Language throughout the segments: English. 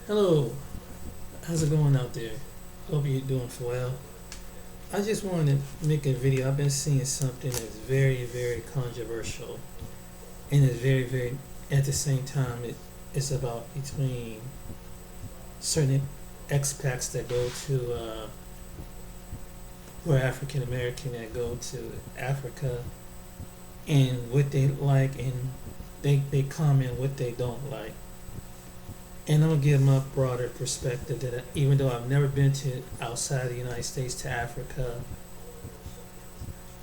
Hello, how's it going out there? Hope you're doing well. I just wanted to make a video. I've been seeing something that's very controversial, and it's very, at the same time, it's about between certain expats that go to, who are African American that go to Africa, and what they like, and they comment what they don't like. And I'm gonna give my broader perspective that even though I've never been to outside the United States to Africa,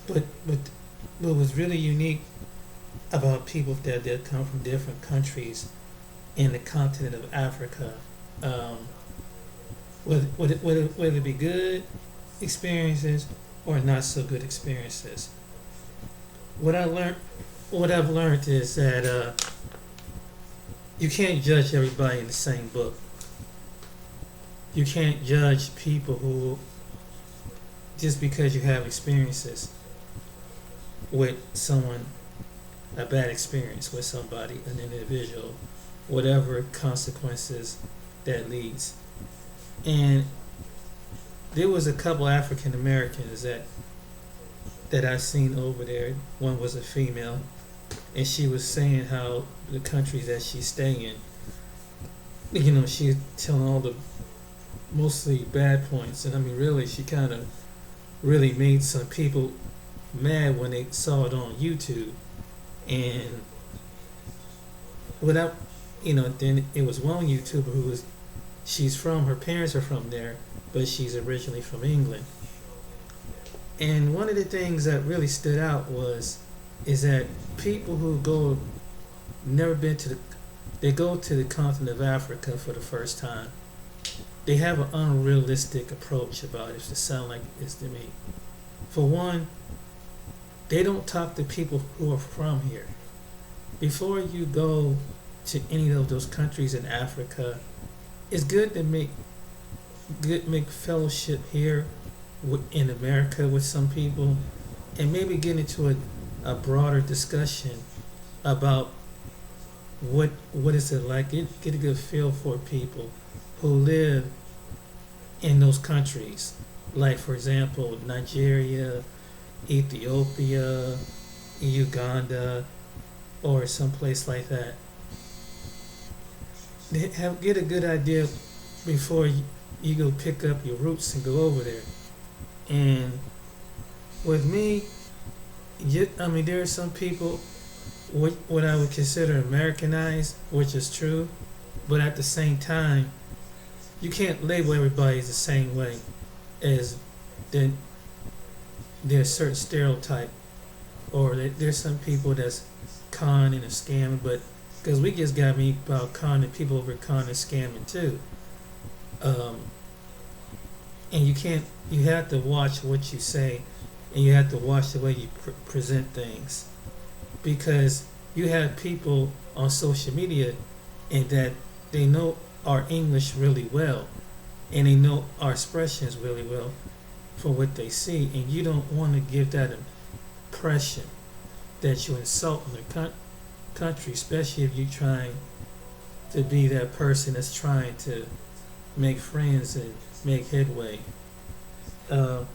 but but what was really unique about people that come from different countries in the continent of Africa, um, whether it be good experiences or not so good experiences. What I learned, what I've learned is that you can't judge everybody in the same book. You can't judge people who just because you have experiences with someone, a bad experience with somebody, an individual, whatever consequences that leads. And there was a couple African Americans that I seen over there. One was a female, and she was saying how the countries that she's staying in, she's telling all the mostly bad points, and I mean, really, she kind of really made some people mad when they saw it on YouTube, and without, then it was one YouTuber who was, she's from, her parents are from there, but she's originally from England, and one of the things that really stood out is that people who go never been to the they go to the continent of Africa for the first time, they have an unrealistic approach about it, to sound like it's to me. For one, they don't talk to people who are from here. Before you go to any of those countries in Africa, it's good to make fellowship here in America with some people, and maybe get into a broader discussion about what is it like. Get a good feel for people who live in those countries, like for example Nigeria, Ethiopia, Uganda, or someplace like that. Get a good idea before you go pick up your roots and go over there. And with me, I mean, there are some people what I would consider Americanized, which is true, but at the same time, you can't label everybody the same way as then there's certain stereotype, or there's some people that's con and a scamming, but because we just got me about conning people over con and scamming too. Um, and you have to watch what you say, and you have to watch the way you present things, because you have people on social media and that they know our English really well, and they know our expressions really well for what they see, and you don't want to give that impression that you're insulting the country, especially if you're trying to be that person that's trying to make friends and make headway. Uh,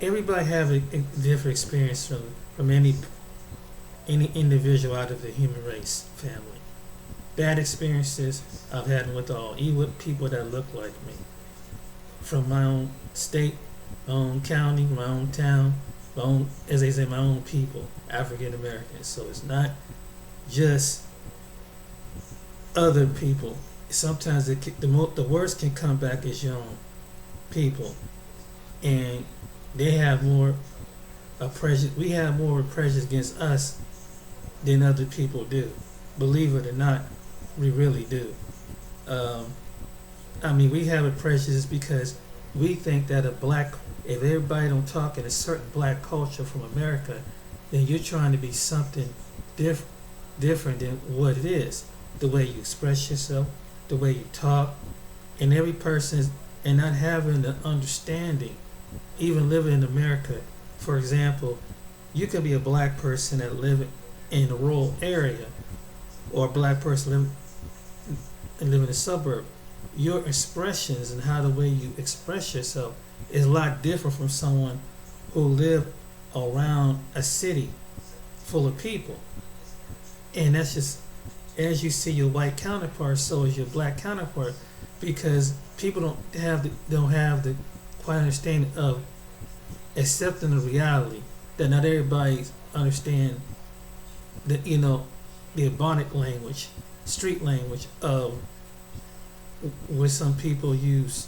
Everybody have a different experience from any individual out of the human race family. Bad experiences I've had them with all, even with people that look like me, from my own state, my own county, my own town, my own, as they say, my own people, African Americans. So it's not just other people. Sometimes the worst can come back as your own people, and they have more a prejudice. We have more prejudice against us than other people do. Believe it or not, we really do. Um, I mean, we have a prejudice because we think that if everybody don't talk in a certain black culture from America, then you're trying to be something different than what it is. The way you express yourself, the way you talk, and every person, and not having the understanding, even living in America. For example, you could be a black person that live in a rural area, or a black person live and live in a suburb, your expressions and how the way you express yourself is a lot different from someone who live around a city full of people. And that's just as you see your white counterpart, so is your black counterpart, because people don't have the quite understanding of accepting the reality that not everybody understand the the Ebonic language, street language of what some people use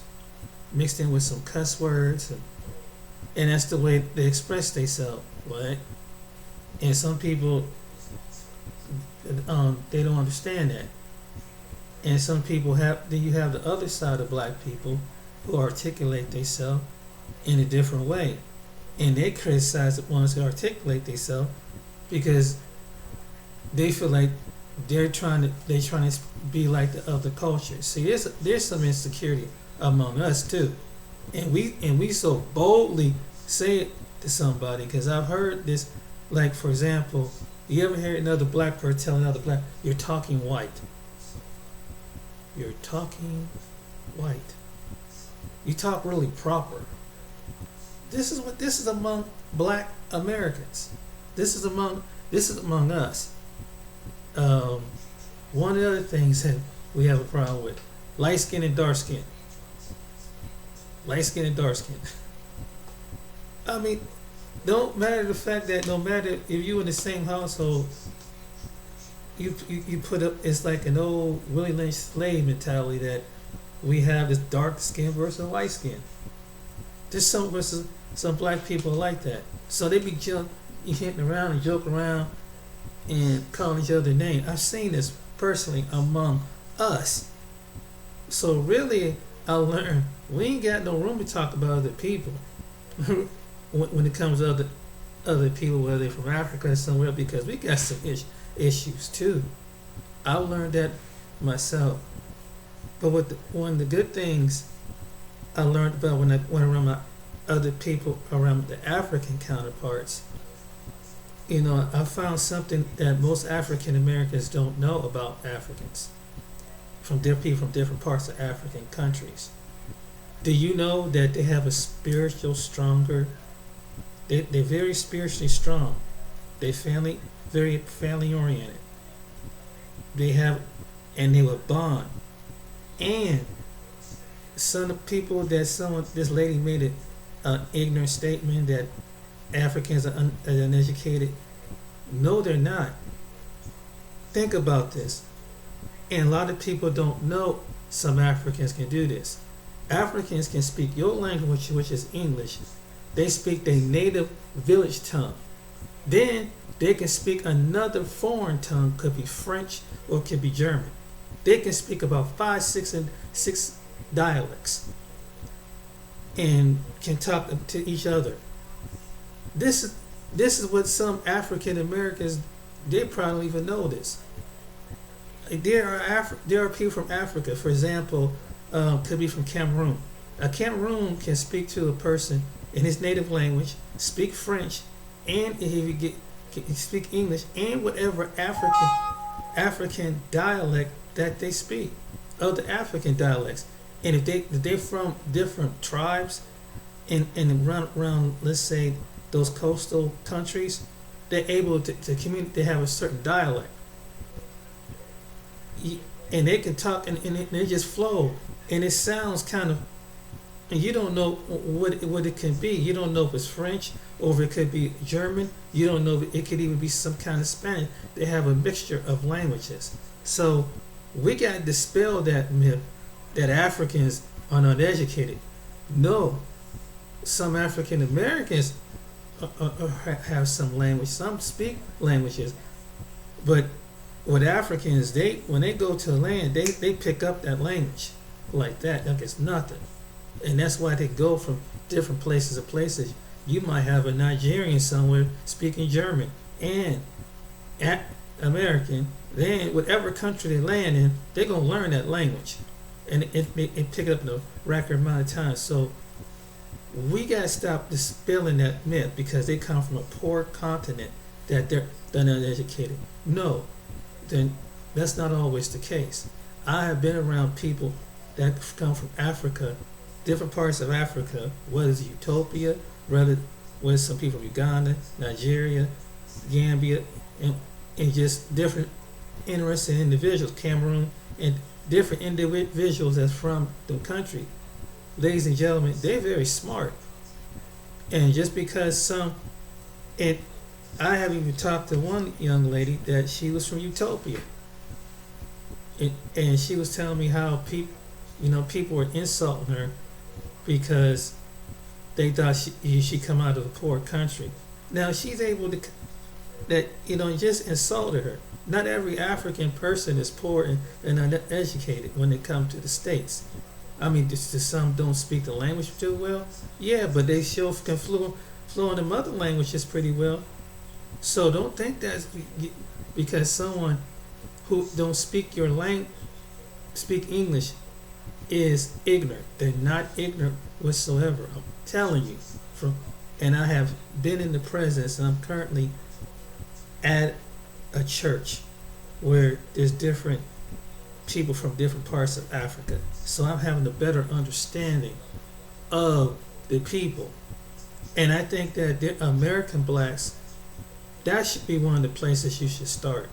mixed in with some cuss words, and that's the way they express themselves, right? And some people they don't understand that. And some people then you have the other side of black people who articulate themselves in a different way. And they criticize the ones who articulate themselves because they feel like they're trying to be like the other culture. See, there's some insecurity among us too. And we so boldly say it to somebody, because I've heard this, like, for example, you ever hear another black person tell another black, you're talking white. You're talking white. You talk really proper. This is among black Americans. This is among us. One of the other things that we have a problem with: light skin and dark skin. Light skin and dark skin. I mean, don't matter the fact that no matter if you in the same household, you put up, it's like an old Willie Lynch slave mentality that we have this dark skin versus light skin. There's some black people like that. So they be hitting around and joking around and calling each other names. I've seen this personally among us. So really, I learned we ain't got no room to talk about other people when it comes to other people, whether they're from Africa or somewhere, because we got some issues too. I learned that myself. But one of the good things I learned about when I went around my other people, around the African counterparts, I found something that most African Americans don't know about Africans, from people from different parts of African countries. Do you know that they have a they're very spiritually strong. They're very family oriented. And they would bond. And some people this lady made an ignorant statement that Africans are uneducated. No, they're not. Think about this. And a lot of people don't know some Africans can do this. Africans can speak your language, which is English. They speak their native village tongue. Then they can speak another foreign tongue, could be French or could be German. They can speak about 5, 6 dialects and can talk to each other. This is what some African Americans, they probably don't even know this. There are people from Africa, for example, could be from Cameroon. A Cameroon can speak to a person in his native language, speak French, and if he can speak English and whatever African dialect that they speak, other African dialects. And if they're from different tribes and around, let's say, those coastal countries, they're able to communicate. They have a certain dialect, and they can talk, and they just flow, and it sounds kind of, and you don't know what it can be. You don't know if it's French or if it could be German. You don't know if it could even be some kind of Spanish. They have a mixture of languages. So we got to dispel that myth that Africans are not educated. No, some African Americans have some language. Some speak languages, but with Africans, when they go to the land, they pick up that language like that. Like it's nothing. And that's why they go from different places to places. You might have a Nigerian somewhere speaking German and American. Then whatever country they land in, they're going to learn that language. And it pick it up in a record amount of time. So we got to stop dispelling that myth because they come from a poor continent that they're uneducated. No, then that's not always the case. I have been around people that come from Africa, different parts of Africa, whether it's Utopia, whether with some people from Uganda, Nigeria, Gambia, and just different interesting individuals, Cameroon, and different individuals that's from the country. Ladies and gentlemen, they're very smart. And just because and I have even talked to one young lady that she was from Utopia. And she was telling me how people were insulting her because they thought she come out of a poor country. Now she's able to just insulted her. Not every African person is poor and uneducated when they come to the States. I mean, some don't speak the language too well. Yeah, but they still can fluent in the mother languages pretty well. So don't think that's because someone who don't speak your language, speak English, is ignorant. They're not ignorant whatsoever. I'm telling you. And I have been in the presence, and I'm currently at a church where there's different people from different parts of Africa. So I'm having a better understanding of the people. And I think that the American blacks, that should be one of the places you should start.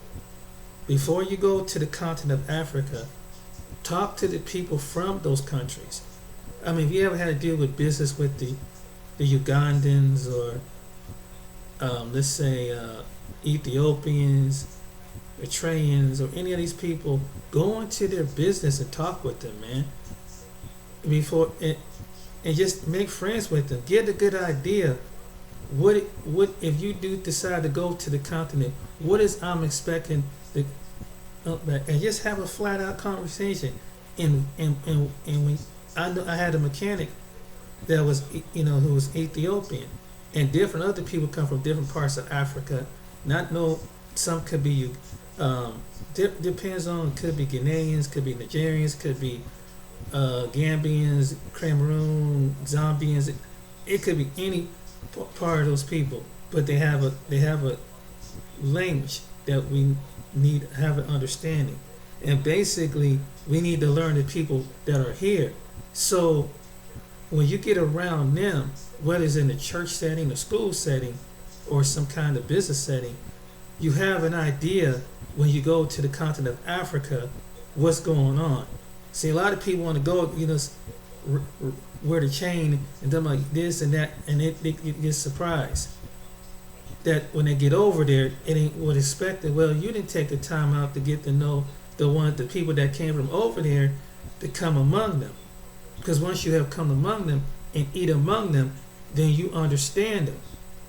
Before you go to the continent of Africa, talk to the people from those countries. I mean, if you ever had to deal with business with the Ugandans or let's say Ethiopians, Eritreans, or any of these people, go into their business and talk with them, man. Before and just make friends with them. Get a good idea. What if you do decide to go to the continent? What is I'm expecting? And just have a flat out conversation. And when I had a mechanic that was who was Ethiopian, and different other people come from different parts of Africa. Some could be depends on, could be Ghanaians, could be Nigerians, could be Gambians, Cameroon, Zambians. It could be any part of those people, but they have a language that we need to have an understanding, and basically we need to learn the people that are here. So when you get around them, whether it's in a church setting, a school setting, or some kind of business setting, you have an idea when you go to the continent of Africa what's going on. See, a lot of people want to go, wear the chain and them like this and that, and they get surprised that when they get over there, it ain't what expected. Well, you didn't take the time out to get to know the people that came from over there to come among them. Because once you have come among them and eat among them, then you understand them.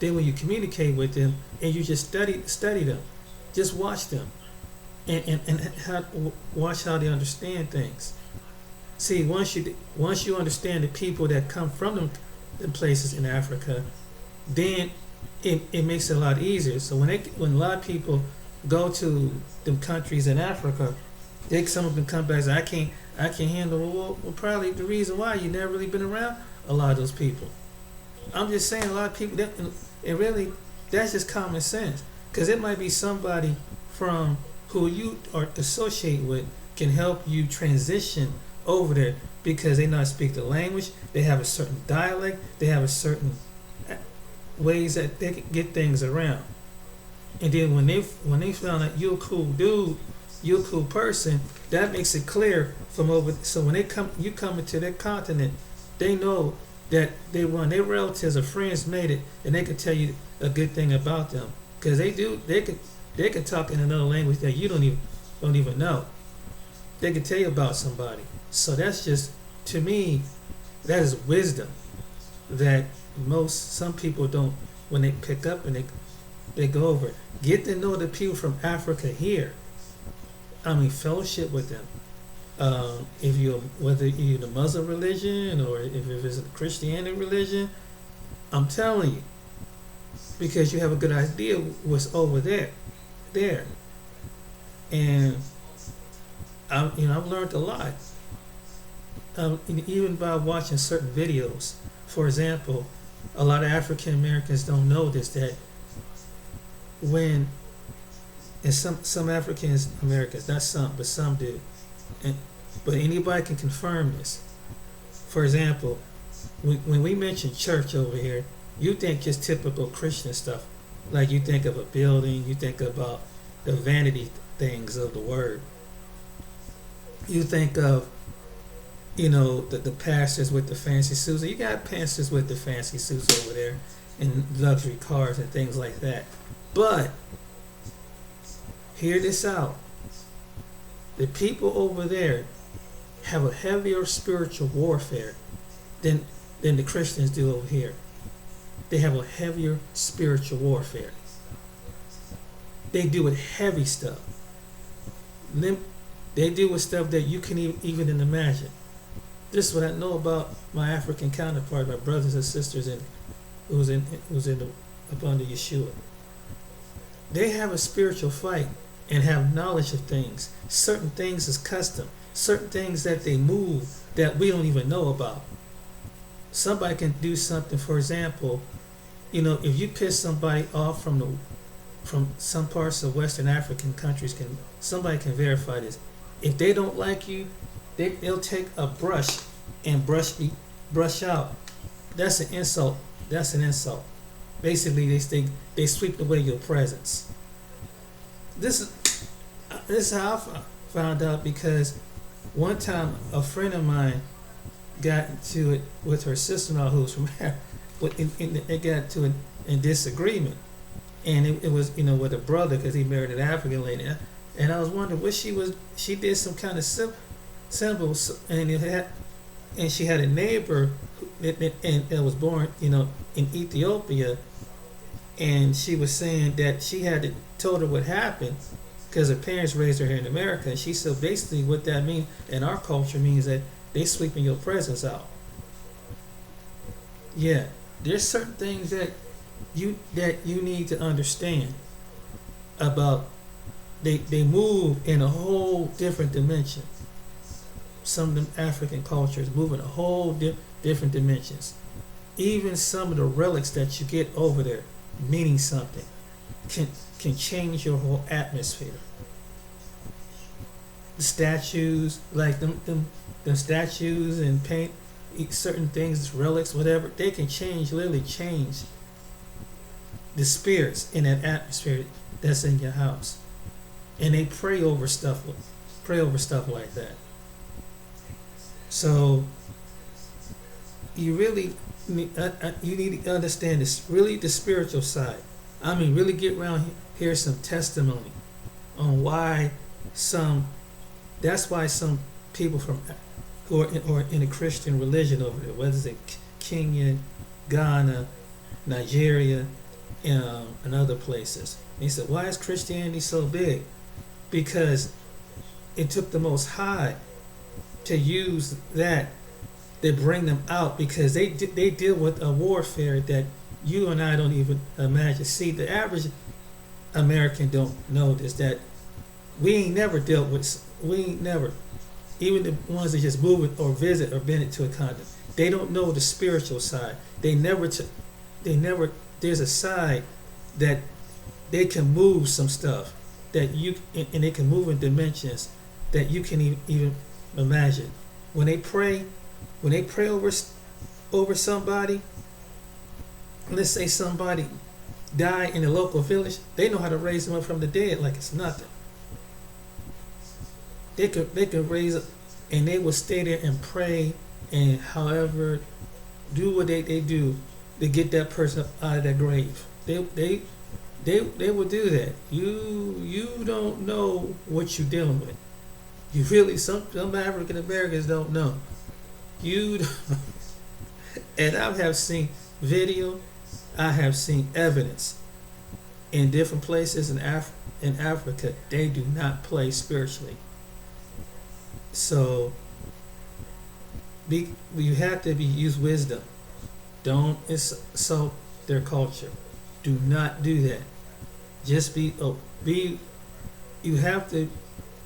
Then when you communicate with them and you just study them, just watch them and watch how they understand things. See, once you understand the people that come from them places in Africa, then it makes it a lot easier. So when a lot of people go to them countries in Africa, some of them come back and say, I can't handle it. Well, probably the reason why you never really been around a lot of those people. I'm just saying, a lot of people, and really, that's just common sense. Because it might be somebody from who you are associated with can help you transition over there because they not speak the language, they have a certain dialect, they have a certain ways that they can get things around. And then when they found out you're a cool dude, you're a cool person, that makes it clear from over. So when you come into their continent, they know that their relatives or friends made it, and they can tell you a good thing about them because they can talk in another language that you don't even know. They can tell you about somebody. So that's just, to me, that is wisdom that some people don't, when they pick up and they go over. Get to know the people from Africa here. I mean, fellowship with them. Whether you're the Muslim religion or if it's a Christianity religion, I'm telling you, because you have a good idea what's over there. And I've learned a lot. Even by watching certain videos. For example, a lot of African Americans don't know this, that and some African Americans, not some, but some do, And, but anybody can confirm this. For example, when we mention church over here, you think just typical Christian stuff. Like you think of a building, you think about the vanity things of the word. You think of, the pastors with the fancy suits. You got pastors with the fancy suits over there and luxury cars and things like that. But hear this out. The people over there have a heavier spiritual warfare than the Christians do over here. They have a heavier spiritual warfare. They deal with heavy stuff. They deal with stuff that you can't even imagine. This is what I know about my African counterpart, my brothers and sisters who's up under Yeshua. They have a spiritual fight and have knowledge of things. Certain things is custom. Certain things that they move that we don't even know about. Somebody can do something, for example, if you piss somebody off from some parts of Western African countries, somebody can verify this. If they don't like you, they'll take a brush and brush out. That's an insult. That's an insult. Basically, they sweep away your presence. This is how I found out, because one time a friend of mine got into it with her sister-in-law, who was from here, but it got to a disagreement, and it was with a brother, because he married an African lady, and I was wondering what she did some kind of symbols, and she had a neighbor that was born in Ethiopia, and she was saying that she had told her what happened because her parents raised her here in America, and she said basically what that means in our culture means that they sweeping your presence out. Yeah, there's certain things that you need to understand about. They move in a whole different dimension. Some of them African cultures move in a whole different dimensions. Even some of the relics that you get over there, meaning something, can change your whole atmosphere. The statues, like them statues and paint, certain things, relics, whatever, they can literally change the spirits in that atmosphere that's in your house. And they pray over stuff like that. So you really need to understand this, really the spiritual side. I mean, really get around here some testimony on why that's why some people who are in a Christian religion over there, whether it's Kenya, Ghana, Nigeria, and other places. And he said, why is Christianity so big? Because it took the Most High to use that to bring them out, because they deal with a warfare that you and I don't even imagine. See, the average American don't know this, that we ain't never, even the ones that just move or visit or been to a continent, they don't know the spiritual side. There's a side that they can move some stuff that and they can move in dimensions that you can even imagine. When they pray over somebody, let's say somebody died in a local village, they know how to raise them up from the dead like it's nothing. They could raise up, and they will stay there and pray, and however do what they do to get that person out of that grave. They will do that. You don't know what you're dealing with. You really, some African Americans don't know. And I have seen video, I have seen evidence in different places in Africa. They do not play spiritually. So you have to use wisdom. Don't insult their culture. Do not do that. Just you have to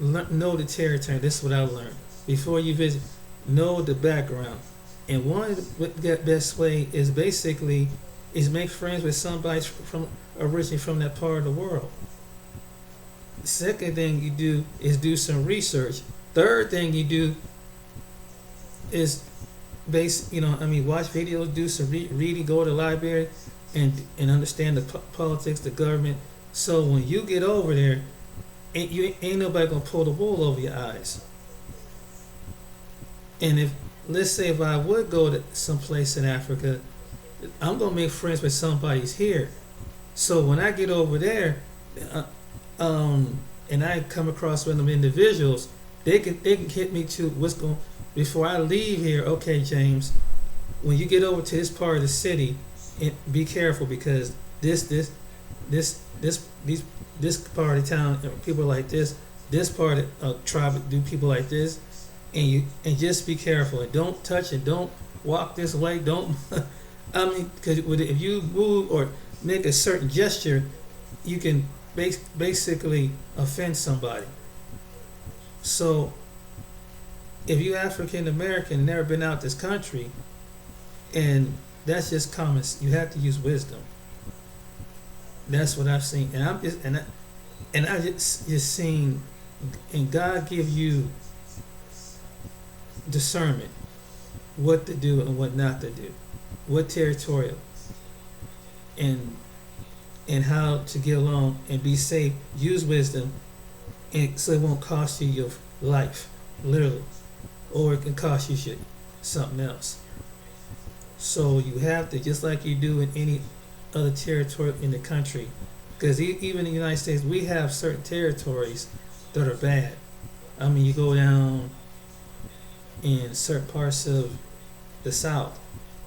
know the territory. This is what I learned. Before you visit, know the background. And one of the best way is basically make friends with somebody originally from that part of the world. The second thing you do is do some research Third thing you do is watch videos, do some reading, go to the library, and understand the politics, the government. So when you get over there, ain't nobody gonna pull the wool over your eyes. And let's say if I would go to some place in Africa, I'm gonna make friends with somebody's here. So when I get over there, and I come across random individuals, they can hit me to what's going before I leave here. Okay, James, when you get over to this part of the city, be careful because this part of town, people like this part of tribe do people like this, and just be careful and don't touch it, don't walk this way, don't. I mean, because if you move or make a certain gesture, you can basically offend somebody. So, if you African American, never been out this country, and that's just common, you have to use wisdom. That's what I've seen, and I just seen, and God give you discernment, what to do and what not to do, what territorial, and how to get along and be safe. Use wisdom, and so it won't cost you your life, literally, or it can cost you something else. So you have to, just like you do in any other territory in the country, because even in the United States, we have certain territories that are bad. I mean, you go down in certain parts of the South,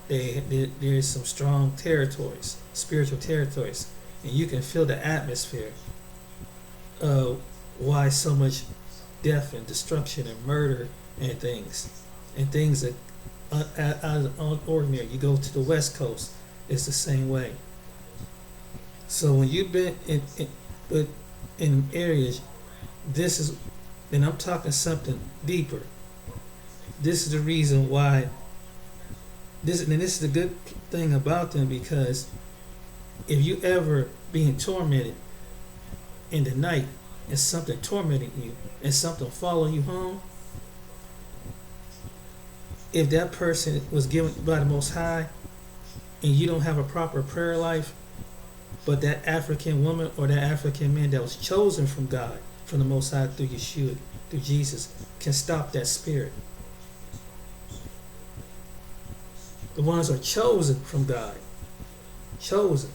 there's some strong territories, spiritual territories, and you can feel the atmosphere of why so much death and destruction and murder and things that out of ordinary. You go to the West Coast, it's the same way. So when you've been in areas, this is, and I'm talking something deeper. This is the reason why. This is the good thing about them, because if you ever being tormented in the night and something tormenting you and something following you home, if that person was given by the Most High and you don't have a proper prayer life, but that African woman or that African man that was chosen from God, from the Most High through Yeshua, through Jesus, can stop that spirit. The ones are chosen from God, chosen,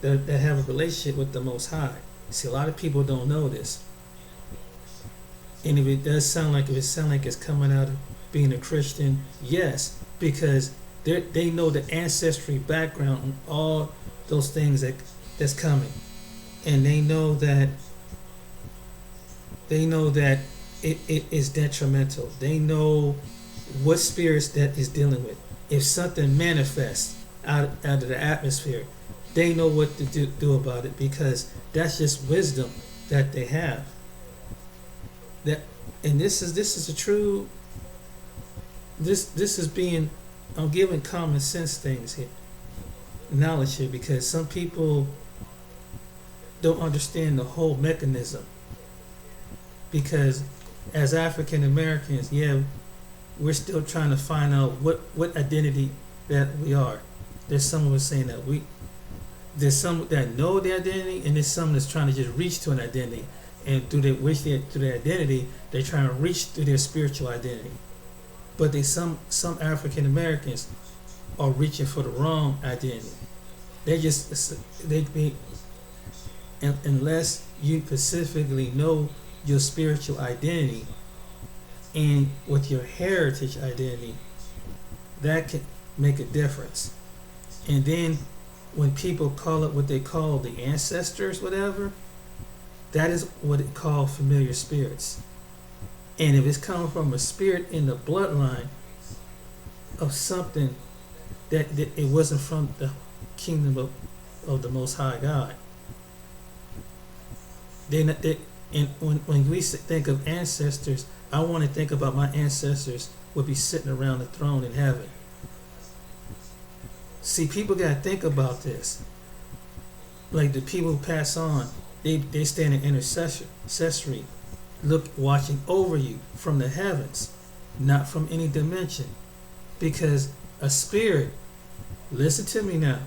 that have a relationship with the Most High. See, a lot of people don't know this. And if it sound like it's coming out of being a Christian, yes, because they know the ancestry background and all those things that's coming, and they know that it is detrimental. They know what spirits that is dealing with. If something manifests out of the atmosphere, they know what to do about it, because that's just wisdom that they have. And this is a true. This is being. I'm giving common sense things here, knowledge here, because some people don't understand the whole mechanism. Because as African Americans, we're still trying to find out what identity that we are. There's some of us saying that there's some that know their identity, and there's some that's trying to just reach to an identity, and through their identity, they're trying to reach to their spiritual identity. But some African Americans are reaching for the wrong identity. Unless you specifically know your spiritual identity and with your heritage identity, that can make a difference. And then when people call it what they call the ancestors, whatever, that is what it called familiar spirits. And if it's coming from a spirit in the bloodline of something that it wasn't from the kingdom of the Most High God, and when we think of ancestors, I want to think about my ancestors would be sitting around the throne in heaven. See, people got to think about this. Like the people who pass on, they stand in intercessory watching over you from the heavens, not from any dimension. Because a spirit, listen to me now,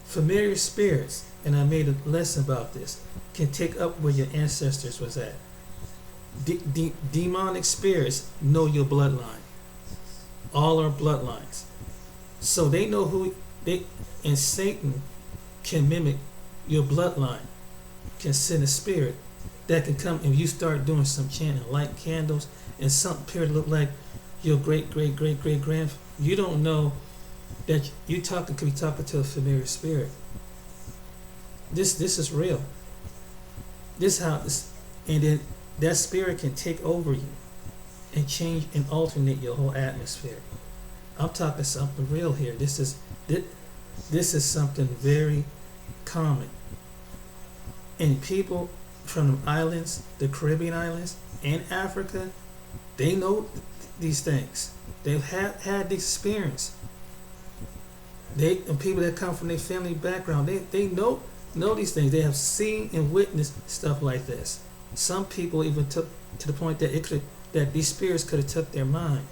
familiar spirits, and I made a lesson about this, can take up where your ancestors was at. Demonic spirits know your bloodline. All our bloodlines. So they know who they, and Satan can mimic your bloodline, can send a spirit that can come and you start doing some chanting, light candles, and something appear to look like your great great great great grandfather. You don't know that you could be talking to a familiar spirit. This is real. This how this, and then that spirit can take over you and change and alternate your whole atmosphere. I'm talking something real here. This is something very common. And people from the islands, the Caribbean islands, and Africa, they know these things. They've had this experience. And people that come from their family background, they know these things. They have seen and witnessed stuff like this. Some people even took to the point that these spirits could have took their mind.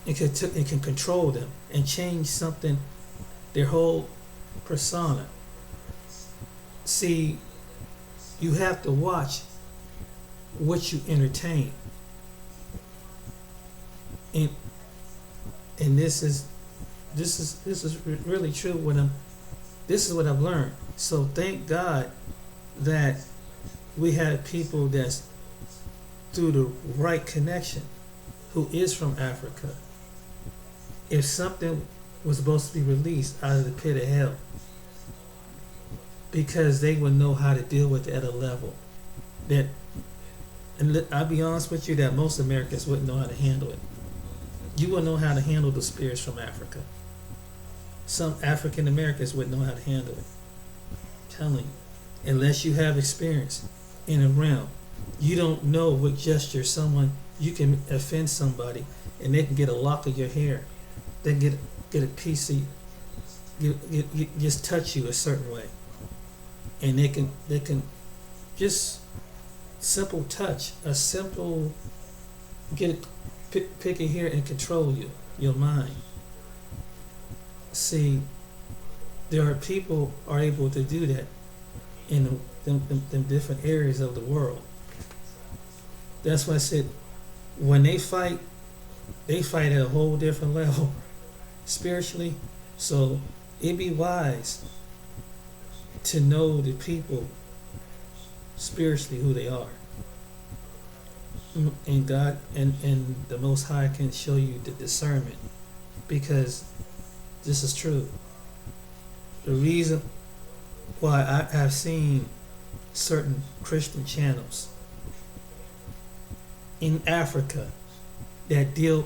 It can control them and change something, their whole persona. See, you have to watch what you entertain. And this is really true. This is what I've learned. So thank God that we had people that's through the right connection who is from Africa. If something was supposed to be released out of the pit of hell, because they would know how to deal with it at a level that, and I'll be honest with you, that most Americans wouldn't know how to handle it. You wouldn't know how to handle the spirits from Africa. Some African Americans wouldn't know how to handle it. I'm telling you, unless you have experience in a realm, you don't know what gesture you can offend somebody, and they can get a lock of your hair. They can get a piece of you, just touch you a certain way, and they can just simple touch, a simple pick it here and control your mind. See, there are people are able to do that in them different areas of the world. That's why I said when they fight at a whole different level spiritually. So it'd be wise to know the people spiritually who they are. And God and the Most High can show you the discernment, because this is true. The reason why I have seen certain Christian channels in Africa that deal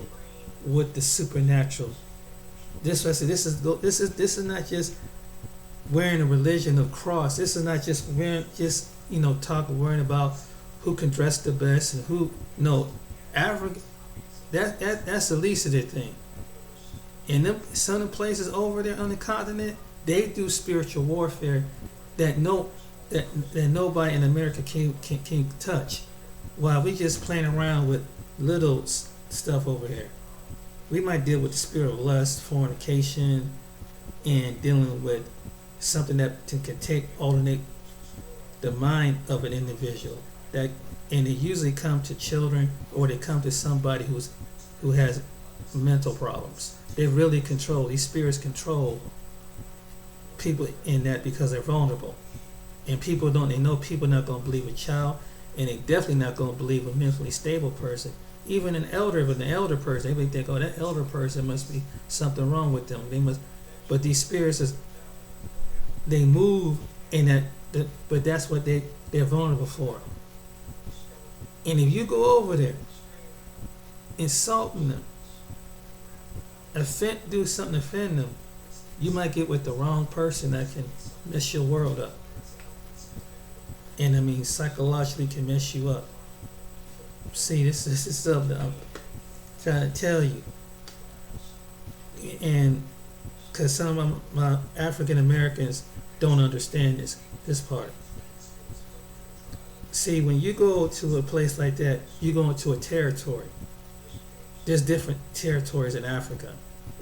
with the supernatural. This is not just wearing a religion of cross. This is not just worrying about who can dress the best and who. No, Africa. That's the least of their thing. And some of the places over there on the continent, they do spiritual warfare that nobody in America can touch. While we just playing around with little stuff over here. We might deal with the spirit of lust, fornication, and dealing with something that can alternate the mind of an individual. And they usually come to children, or they come to somebody who has mental problems. They really these spirits control people in that, because they're vulnerable. And they know people not going to believe a child, and they definitely not going to believe a mentally stable person. Even an elder person, they may think, oh, that elder person must be something wrong with them. But these spirits they move in that, but that's what they're vulnerable for. And if you go over there, insulting them, do something to offend them, you might get with the wrong person that can mess your world up. And psychologically can mess you up. See, this is something I'm trying to tell you. And because some of my African Americans don't understand this part. See, when you go to a place like that, you go into a territory. There's different territories in Africa,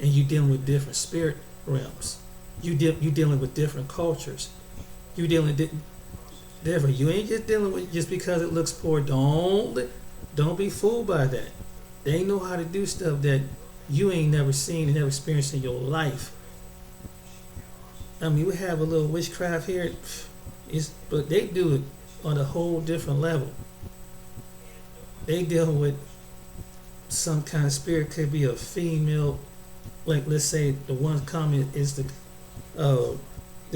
and you're dealing with different spirit realms. You're dealing with different cultures. You're dealing different. You ain't just dealing with just because it looks poor. Don't be fooled by that. They know how to do stuff that you ain't never seen and never experienced in your life. I mean, we have a little witchcraft here, but they do it on a whole different level. They deal with some kind of spirit. Could be a female, like let's say the one common is the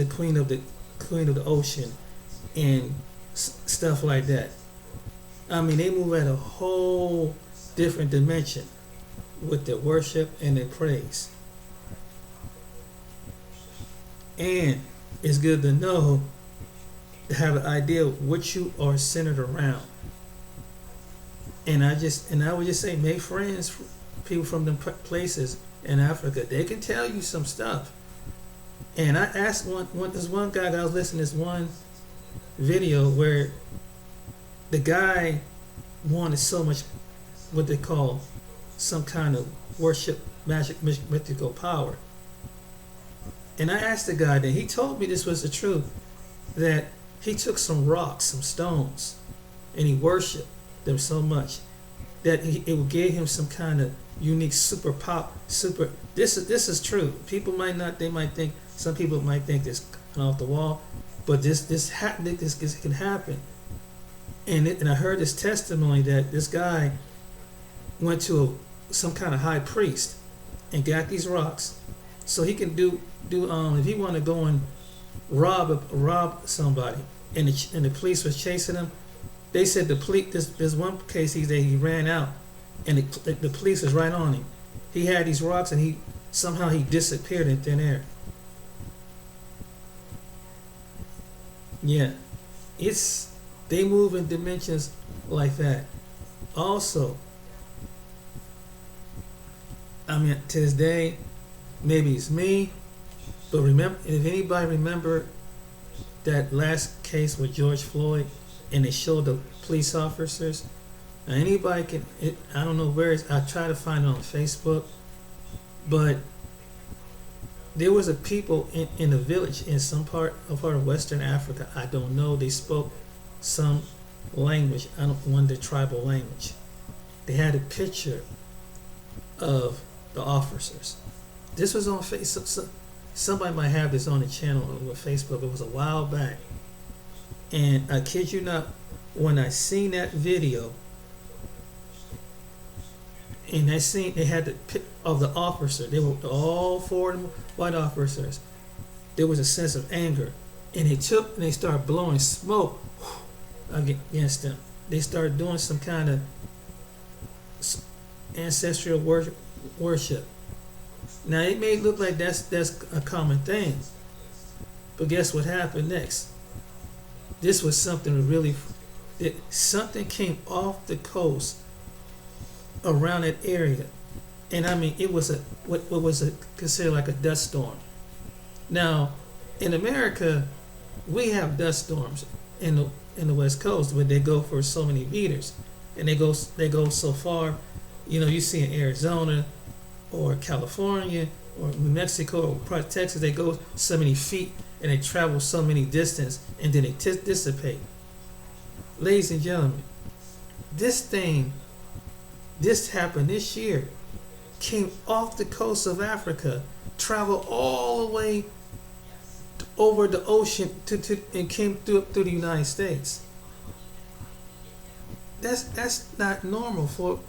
queen of the ocean and stuff like that. I mean, they move at a whole different dimension with their worship and their praise. And it's good to know, to have an idea of what you are centered around. And I would just say, make friends, people from the places in Africa. They can tell you some stuff. And I asked this one guy that I was listening to this one video where the guy wanted so much what they call some kind of worship, magic, mythical power. And I asked the guy, then he told me this was the truth, that he took some rocks, some stones, and he worshipped them so much that it would give him some kind of unique super power. This is true. People might not. They might think. Some people might think this off the wall, but this can happen. And I heard this testimony that this guy went to some kind of high priest and got these rocks, so he can do if he want to go and rob somebody, and the police was chasing him. They said the police. There's one case he ran out, and the police was right on him. He had these rocks, and he somehow disappeared in thin air. Yeah, they move in dimensions like that. Also, I mean, to this day, maybe it's me, but remember, if anybody remember that last case with George Floyd, and they showed the police officers. Now anybody can. I don't know where it's. I try to find it on Facebook, but there was a people in a village in some part of Western Africa. I don't know. They spoke some language. I don't want the tribal language. They had a picture of the officers. This was on Facebook. Somebody might have this on the channel with Facebook. It was a while back. And I kid you not, when I seen that video, and I seen they had the pic of the officer, they were all four of them white officers. There was a sense of anger, and they started blowing smoke against them. They started doing some kind of ancestral worship. Now it may look like that's a common thing, but guess what happened next? This was something something came off the coast around that area, and I mean it was what was considered like a dust storm. Now, in America, we have dust storms in the West Coast, but they go for so many meters, and they go so far. You see in Arizona, or California, or New Mexico, or part of Texas, they go so many feet, and they travel so many distance, and then they dissipate. Ladies and gentlemen, this happened this year, came off the coast of Africa, traveled all the way over the ocean and came through the United States. That's not normal for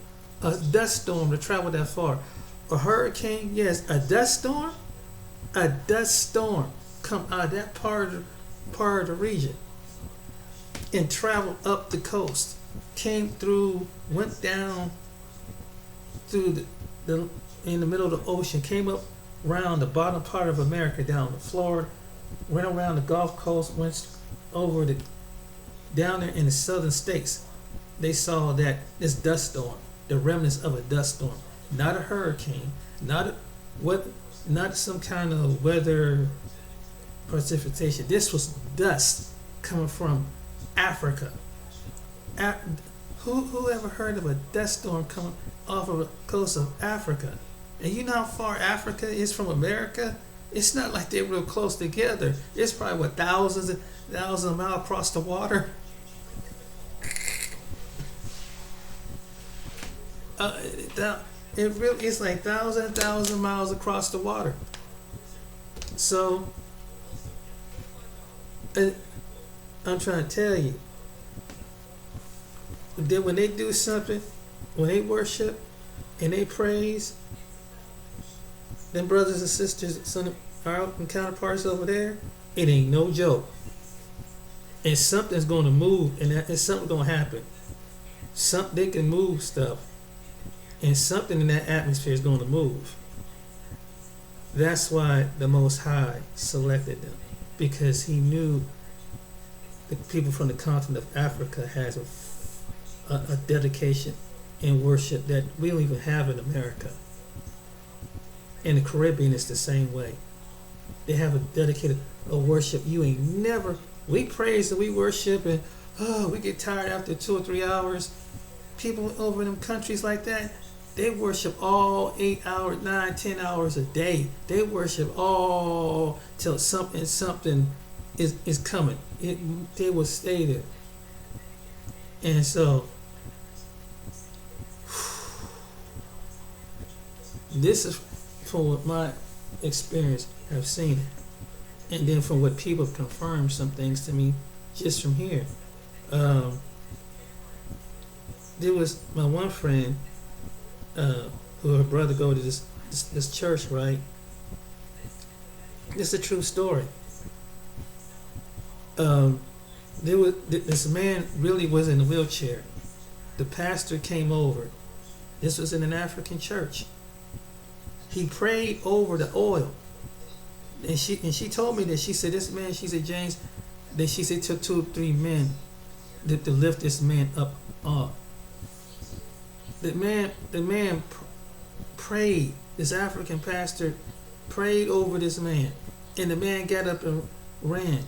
a dust storm to travel that far. A hurricane, yes. A dust storm come out of that part of the region and traveled up the coast, came through, went down through in the middle of the ocean, came up around the bottom part of America, down to Florida, went around the Gulf Coast, went over down there in the southern states. They saw that this dust storm, the remnants of a dust storm, not a hurricane, not some kind of weather precipitation. This was dust coming from Africa, A- who ever heard of a death storm coming off of the coast of Africa? And you know how far Africa is from America? It's not like they're real close together. It's probably what thousands of miles across the water. Uh, it really is like thousand miles across the water. So uh, I'm trying to tell you that when they do something, when they worship and they praise, them brothers and sisters, some our counterparts over there, it ain't no joke. And something's going to move, and something's going to happen. They can move stuff, and something in that atmosphere is going to move. That's why the Most High selected them, because He knew the people from the continent of Africa has a dedication in worship that we don't even have in America. In the Caribbean, it's the same way. They have a dedicated worship. You ain't never. We praise and we worship, and we get tired after 2 or 3 hours. People over in them countries like that, they worship all 8 hours, 9, 10 hours a day. They worship all till something is coming. They will stay there. And so this is from what my experience have seen it. And then from what people have confirmed some things to me just from here. There was my one friend who her brother go to this church, right? It's a true story. There was this man really was in a wheelchair. The pastor came over. This was in an African church. He prayed over the oil, and she told me that she said this man. She said James, that she said it took 2 or 3 men to lift this man up. The man prayed. This African pastor prayed over this man, and the man got up and ran,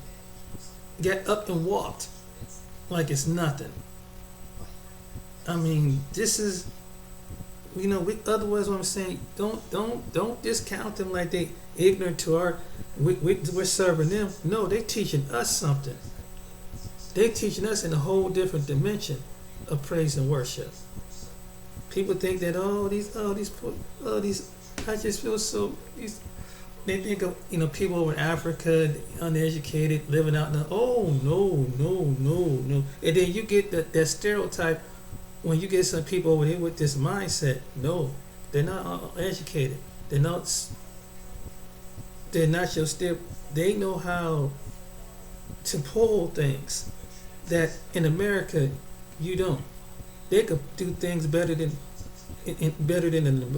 got up and walked like it's nothing. I mean, this is, otherwise what I'm saying, don't discount them like they ignorant to our, we're serving them. No, they're teaching us something. They're teaching us in a whole different dimension of praise and worship. People think that I just feel so. They think of people over in Africa, uneducated, living out in the. Oh no! And then you get that stereotype when you get some people over here with this mindset. No, they're not educated. They're not your step. They know how to pull things that in America you don't. They could do things better than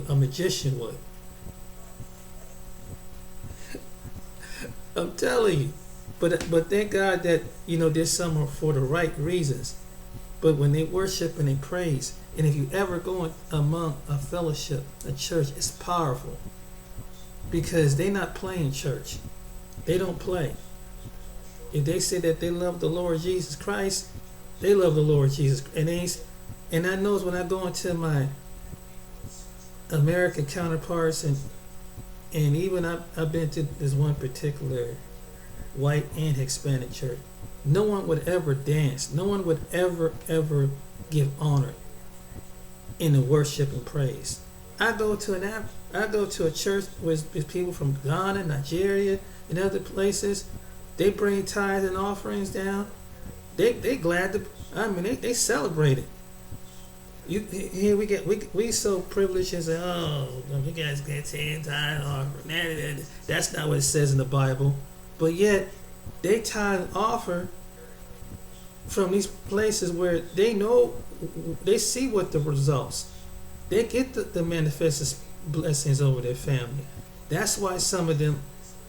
a magician would. I'm telling you. But thank God that there's some for the right reasons. But when they worship and they praise, and if you ever go among a fellowship, a church, it's powerful. Because they're not playing church. They don't play. If they say that they love the Lord Jesus Christ, they love the Lord Jesus. And I know when I go into my American counterparts, and even I've been to this one particular white and Hispanic church, no one would ever dance. No one would ever give honor in the worship and praise. I go to a church with people from Ghana, Nigeria, and other places. They bring tithes and offerings down. They glad to. I mean, they celebrate it. Here we so privileged and say, you guys get 10 tithes offering. That's not what it says in the Bible. But yet they tithe and offer from these places where they see what the results. They get the manifested blessings over their family. That's why some of them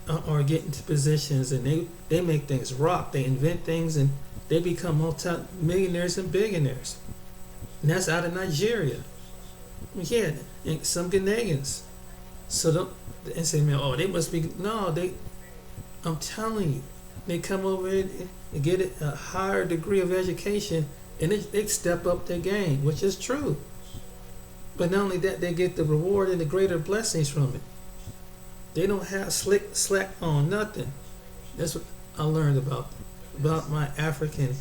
are getting to positions, and they make things rock. They invent things, and they become multi-millionaires and billionaires. And that's out of Nigeria. Yeah, and some Ghanaians. So don't and say, man, they must be. No, I'm telling you, they come over here and get a higher degree of education and they step up their game, which is true. But not only that, they get the reward and the greater blessings from it. They don't have slack on nothing. That's what I learned about my African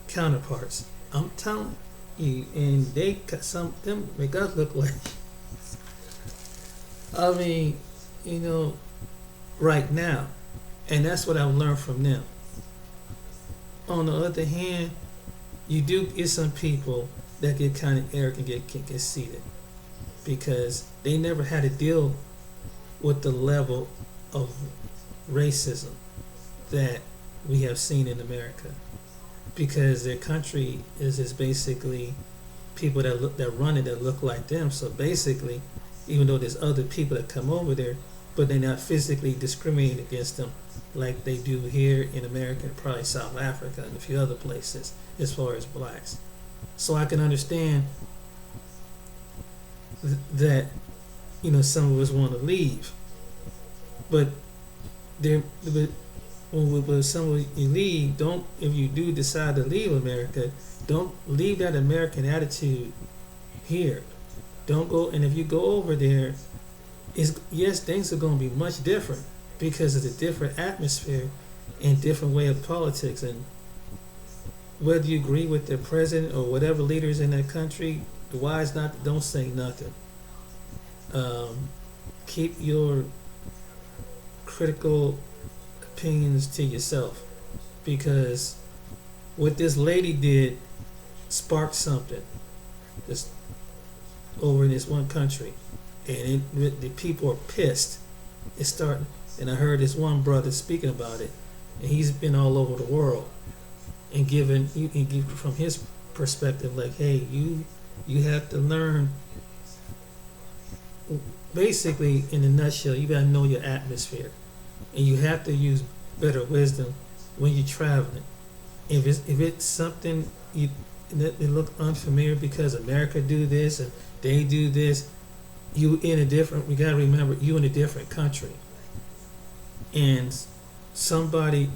counterparts. I'm telling you, and they some them make us look like. I mean, you know, right now, and that's what I've learned from them. On the other hand, you do get some people that get kind of arrogant, get conceited, because they never had to deal with the level of racism that we have seen in America, because their country is basically people that run it that look like them. So basically, even though there's other people that come over there, but they're not physically discriminating against them like they do here in America and probably South Africa and a few other places as far as blacks. So I can understand that, you know, some of us want to leave, but when some of you leave, don't, if you do decide to leave America, don't leave that American attitude here. Don't go, and if you go over there, yes, things are going to be much different because it's a different atmosphere and different way of politics. And whether you agree with the president or whatever leaders in that country, the wise not, don't say nothing. Keep your critical opinions to yourself, because what this lady did sparked something just over in this one country, and the people are pissed. It's starting, and I heard this one brother speaking about it, and he's been all over the world and giving, you can give from his perspective, like, hey, you have to learn. Basically, in a nutshell, you gotta know your atmosphere, and you have to use better wisdom when you're traveling. If it's something that it look unfamiliar because America do this and they do this, we gotta remember you in a different country. And somebody,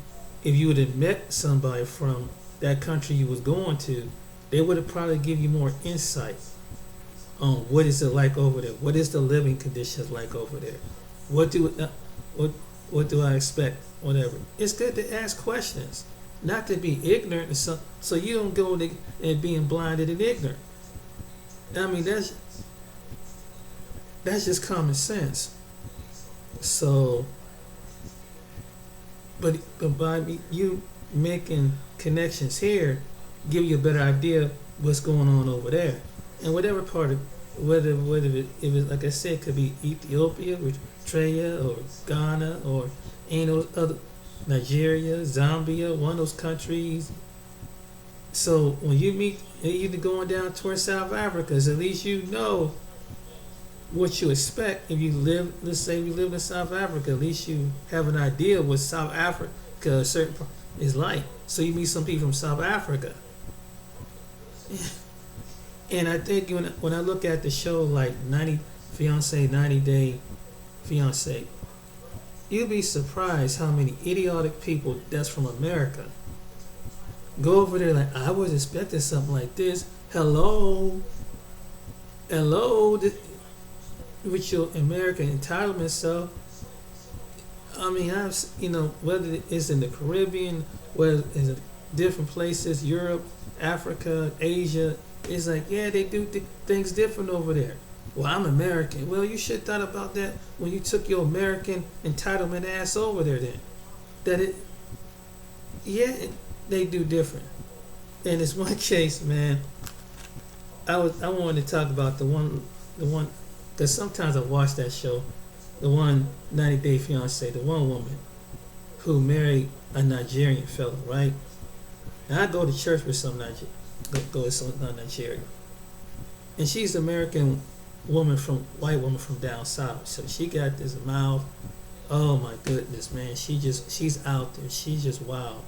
if you would have met somebody from that country you was going to, they would have probably give you more insight on what is it like over there, what is the living conditions like over there, what do I expect, whatever. It's good to ask questions, not to be ignorant, so you don't go and being blinded and ignorant. I mean, that's just common sense. So, but by you making connections here, give you a better idea what's going on over there, and whatever part of whether if it's, like I said, it could be Ethiopia, Eritrea, or Ghana, or any of those other, Nigeria, Zambia, one of those countries. So when you meet, either going down towards South Africa, at least you know what you expect. If you live, let's say we live in South Africa, at least you have an idea what South Africa is like. So you meet some people from South Africa. And I think when I look at the show like 90 Day Fiance, you'll be surprised how many idiotic people that's from America go over there like, I was expecting something like this. Hello, with your American entitlement self. I mean, whether it's in the Caribbean, whether it's in different places, Europe, Africa, Asia, it's like, yeah, they do things different over there. Well, I'm American. Well, you should have thought about that when you took your American entitlement ass over there then. They do different. In this one case, man, I wanted to talk about the one, because sometimes I watch that show, the one 90 Day Fiance, the one woman who married a Nigerian fellow, right? And I go to church with some Nigerian, and she's an American white woman from down south. So she got this mouth. Oh my goodness, man, she's out there. She's just wild.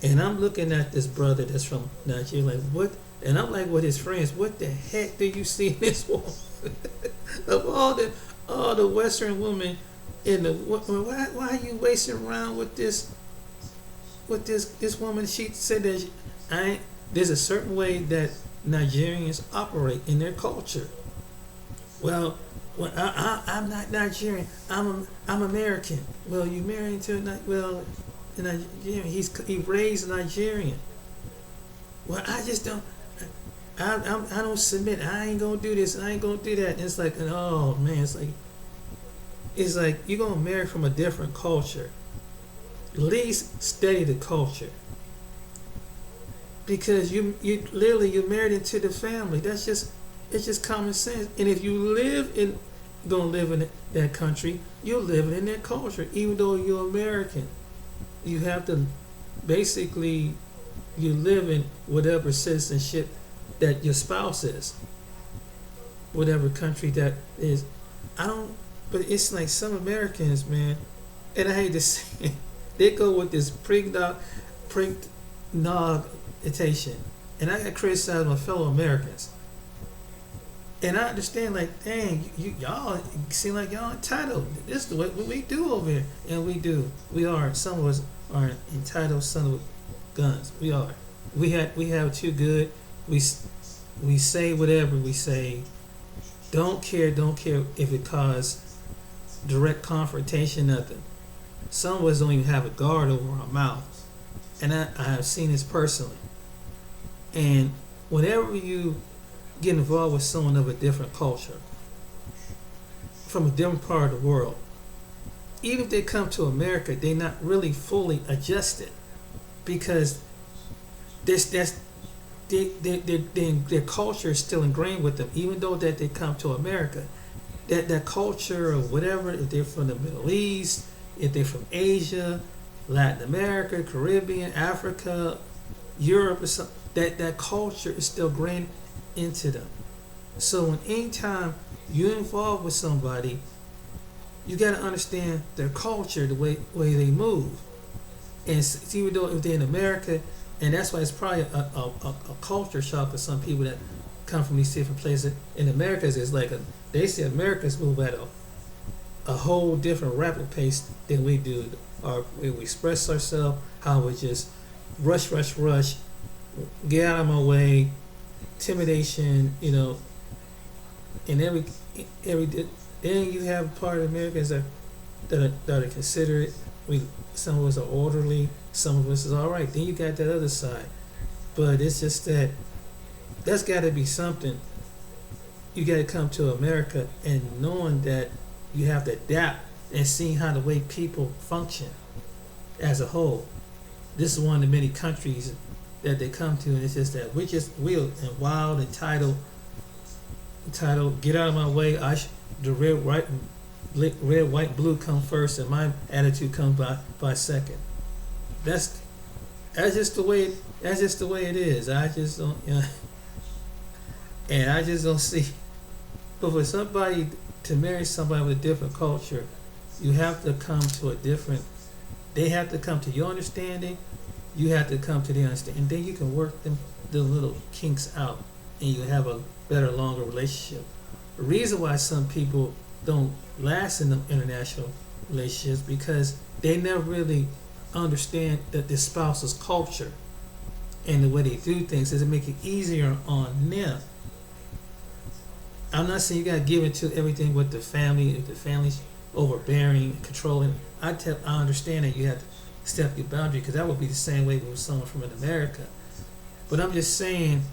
And I'm looking at this brother that's from Nigeria, like, what? And I'm like with his friends, what the heck do you see in this woman? Of all the Western women why are you wasting around with this woman? She said that there's a certain way that Nigerians operate in their culture. Well, I'm not Nigerian. I'm American. Well, you married to a Nigerian. He raised a Nigerian. Well, I just don't. I don't submit. I ain't gonna do this. I ain't gonna do that. And it's like, oh man, it's like you're gonna marry from a different culture. At least study the culture, because you literally you're married into the family. It's just common sense. And if you gonna live in that country, you're living in that culture, even though you're American. You have to basically you live in whatever citizenship that your spouse is, whatever country that is. I don't, but it's like some Americans, man, and I hate to say it, they go with this prognogitation, and I got criticized my fellow Americans. And I understand, like, dang, y'all seem like y'all entitled. This is what we do over here, and we do. We are. Some of us are entitled son of guns. We are. We have too good. We say whatever we say. Don't care if it causes direct confrontation. Nothing. Some of us don't even have a guard over our mouth, and I have seen this personally. And whenever you get involved with someone of a different culture, from a different part of the world, even if they come to America, they're not really fully adjusted, because their culture is still ingrained with them, even though that they come to America. That culture or whatever, if they're from the Middle East, if they're from Asia, Latin America, Caribbean, Africa, Europe, or something, that culture is still ingrained into them. So when anytime you're involved with somebody, you got to understand their culture, the way they move. And even though if they're in America, and that's why it's probably a culture shock for some people that come from these different places. In America, it's like they say Americans move at a whole different rapid pace than we do. Or we express ourselves, how we just rush, get out of my way, intimidation, and every then you have part of Americans that are considerate. Some of us are orderly, some of us is all right. Then you got that other side, but it's just that's got to be something. You got to come to America and knowing that you have to adapt and seeing how the way people function as a whole. This is one of the many countries that they come to, and it's just that we're just and wild, entitled. Get out of my way. The red, white, blue come first, and my attitude comes by second. That's just the way. That's just the way it is. I just don't, and I just don't see. But for somebody to marry somebody with a different culture, you have to come to a different. They have to come to your understanding. You have to come to their understanding, and then you can work the little kinks out, and you have a better, longer relationship. The reason why some people don't last in the international relationships because they never really understand that the spouse's culture and the way they do things. Does it make it easier on them? I'm not saying you got to give into everything with the family. If the family's overbearing, controlling, I understand that you have to step your boundary, because that would be the same way with someone from America. But I'm just saying,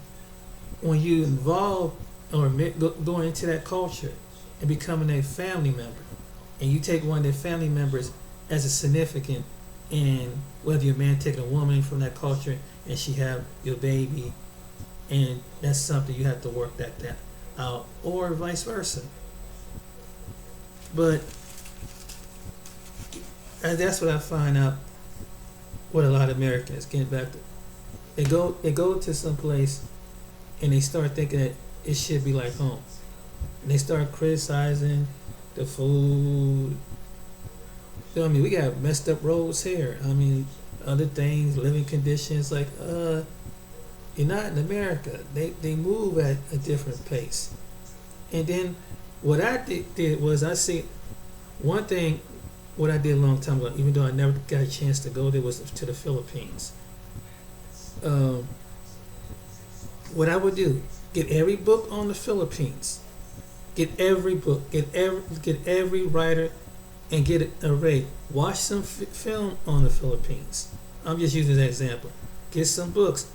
when you involve or going into that culture and becoming a family member, and you take one of their family members as a significant, and whether you're a man taking a woman from that culture and she have your baby, and that's something you have to work that out, or vice versa. But and that's what I find out with a lot of Americans getting back to. They go to some place and they start thinking that it should be like home. And they start criticizing the food. I mean, we got messed up roads here. I mean, other things, living conditions. Like, you're not in America. They move at a different pace. And then what I did was I see one thing. What I did a long time ago, even though I never got a chance to go there, was to the Philippines. what I would do, get every book on the Philippines, get every book, get every writer, and get a rate. Watch some film on the Philippines. I'm just using that example. Get some books.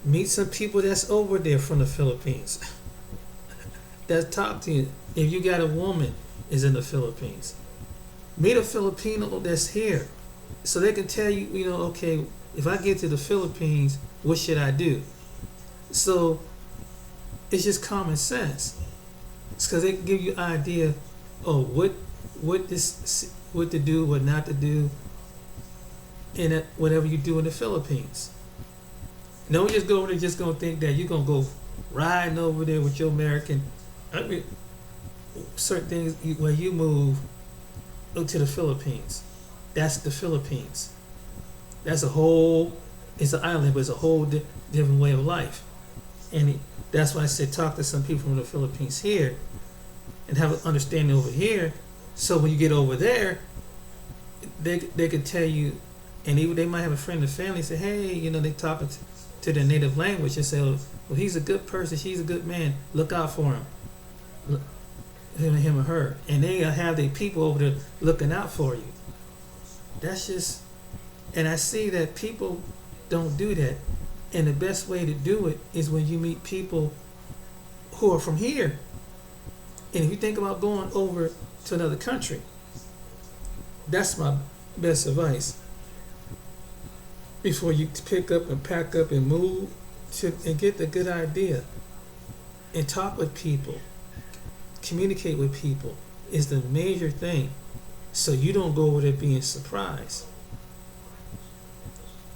Meet some people that's over there from the Philippines that talk to you. If you got a woman is in the Philippines, meet a Filipino that's here, so they can tell you, okay, if I get to the Philippines, what should I do? So it's just common sense. It's because they can give you an idea of what to do, what not to do, in whatever you do in the Philippines. Don't just go over there just gonna think that you're gonna go riding over there with your American. I mean, certain things where you move to the Philippines. That's the Philippines. It's an island, but it's a whole different way of life. And that's why I said talk to some people from the Philippines here and have an understanding over here. So when you get over there, they could tell you, and even they might have a friend or family say, hey, they talking to their native language and say, well, he's a good person, she's a good man, look out for him. Him or her. And they have their people over there looking out for you. That's just, and I see that people don't do that. And the best way to do it is when you meet people who are from here. And if you think about going over to another country, that's my best advice. Before you pick up and pack up and move, and get the good idea and talk with people, communicate with people is the major thing, so you don't go over there being surprised.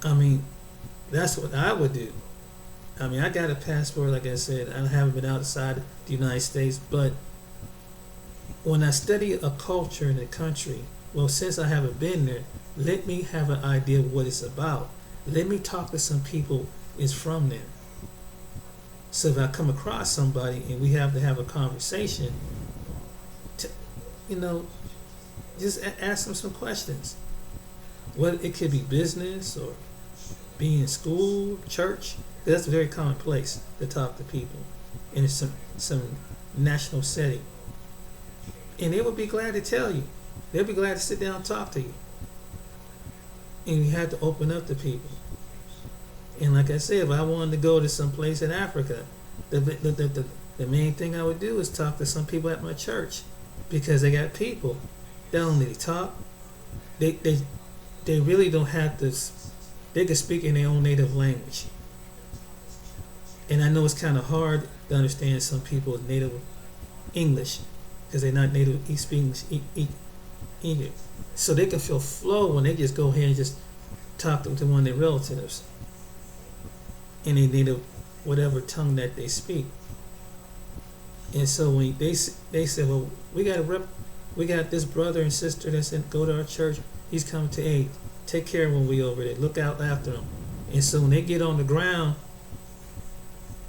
I mean, that's what I would do. I mean, I got a passport, like I said, I haven't been outside the United States, but when I study a culture in a country, well, since I haven't been there, let me have an idea of what it's about. Let me talk to some people is from there. So if I come across somebody and we have to have a conversation, just ask them some questions. What it could be business or be in school, church. That's a very common place to talk to people in some national setting. And they will be glad to tell you. They'll be glad to sit down and talk to you. And you have to open up to people. And like I said, if I wanted to go to some place in Africa, the main thing I would do is talk to some people at my church, because they got people. They don't really talk. They really don't have to. They can speak in their own native language. And I know it's kind of hard to understand some people's native English because they're not native speaking either. So they can feel flow when they just go ahead and just talk to one of their relatives in their native whatever tongue that they speak. And so when they say, well, we got this brother and sister that's go to our church. He's coming to aid. Take care of when we over there. Look out after them. And so when they get on the ground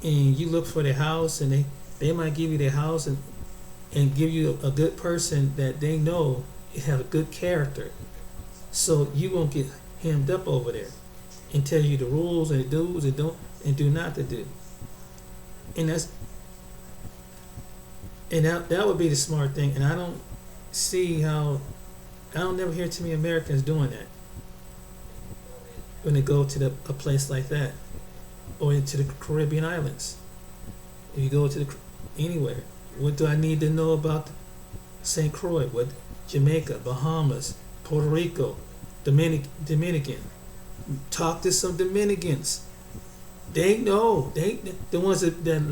and you look for their house, and they might give you their house and give you a good person that they know have a good character. So you won't get hemmed up over there and tell you the rules and the do's and don't and do not to do. And that would be the smart thing. And I don't see how, I don't never hear too many Americans doing that when they go to a place like that, or into the Caribbean islands. If you go to anywhere, what do I need to know about St. Croix? What Jamaica, Bahamas, Puerto Rico, Dominican? Talk to some Dominicans. They know. The ones that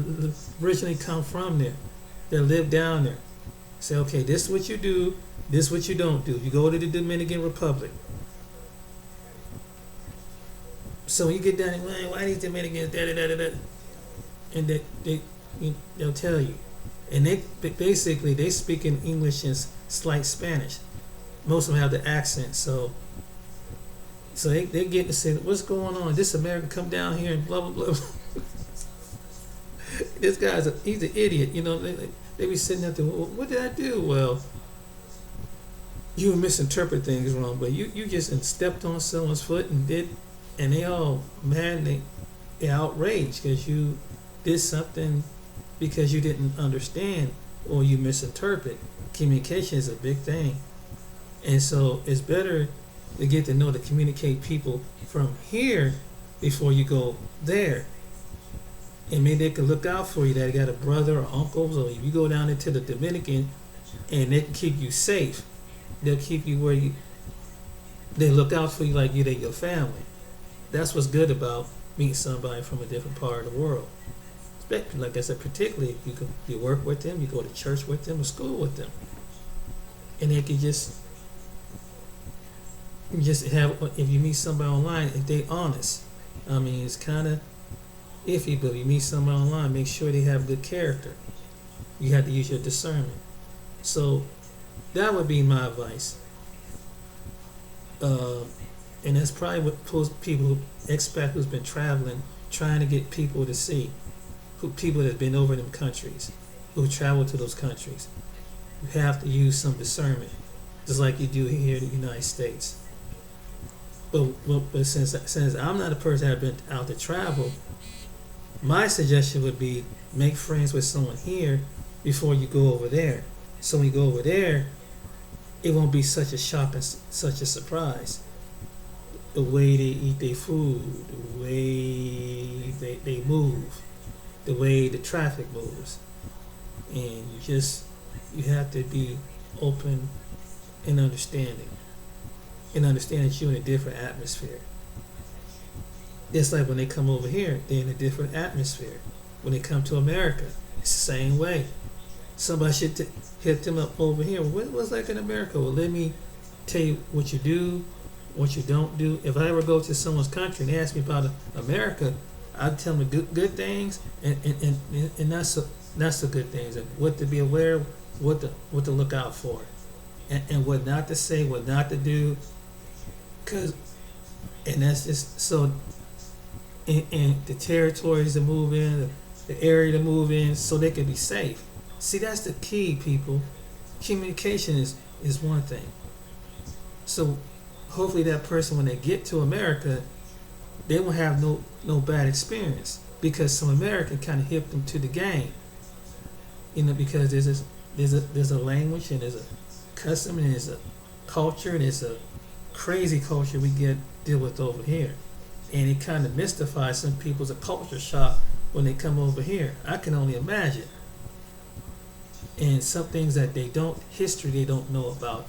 originally come from there, that live down there. Say, okay, this is what you do, this is what you don't do. You go to the Dominican Republic. So when you get down there, why these Dominicans, da-da-da-da-da? And they'll tell you. And they speak in English and slight Spanish. Most of them have the accent, so they get to say, what's going on? This American come down here and blah blah blah. This guy's he's an idiot, They be sitting there, well, what did I do? Well, you misinterpret things wrong, but you just stepped on someone's foot and they all mad and they outraged because you did something because you didn't understand or you misinterpret. Communication is a big thing. And so it's better to get to know to communicate people from here before you go there. And maybe they can look out for you that you got a brother or uncles, or if you go down into the Dominican and they can keep you safe. They'll keep you where they look out for you like they're your family. That's what's good about meeting somebody from a different part of the world. Like I said, particularly if you work with them, you go to church with them, or school with them, and they can just have. If you meet somebody online, if they honest, I mean, it's kind of iffy, but if you meet somebody online, make sure they have good character. You have to use your discernment. So that would be my advice. And that's probably what people expect who's been traveling, trying to get people to see, people that've been over them countries, who travel to those countries. You have to use some discernment, just like you do here in the United States. But since I'm not a person that have been out to travel, my suggestion would be make friends with someone here before you go over there. So when you go over there, it won't be such a shock and such a surprise. The way they eat their food, the way they move, the way the traffic moves. And you have to be open and understanding. And understand that you're in a different atmosphere. It's like when they come over here, they're in a different atmosphere. When they come to America, it's the same way. Somebody should hit them up over here. Well, what's like in America? Well, let me tell you what you do, what you don't do. If I ever go to someone's country and they ask me about America, I'd tell them the good things and not so good things, and what to be aware of, what to look out for, and what not to say, what not to do. And that's just so. And the territories to move in, the area to move in, so they can be safe. See, that's the key, people. Communication is one thing. So hopefully that person, when they get to America, they won't have no bad experience, because some American kind of hip them to the game. Because there's a language, and there's a custom, and there's a culture, and there's a crazy culture we deal with over here. And it kind of mystifies some people's a culture shock when they come over here. I can only imagine. And some things that history they don't know about.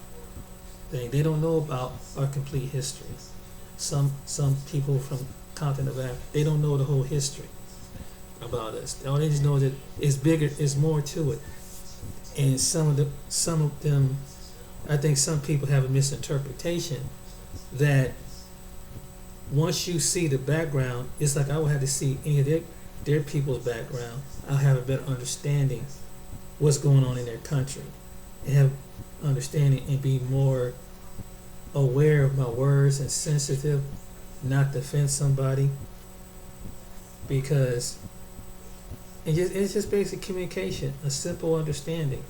They don't know about our complete history. Some people from continent of Africa, they don't know the whole history about us. All they just know that it's bigger, it's more to it. And some of them, I think some people have a misinterpretation that once you see the background, it's like I would have to see any of their people's background. I'll have a better understanding what's going on in their country, and have understanding and be more aware of my words and sensitive, not to offend somebody, because it's just basic communication, a simple understanding.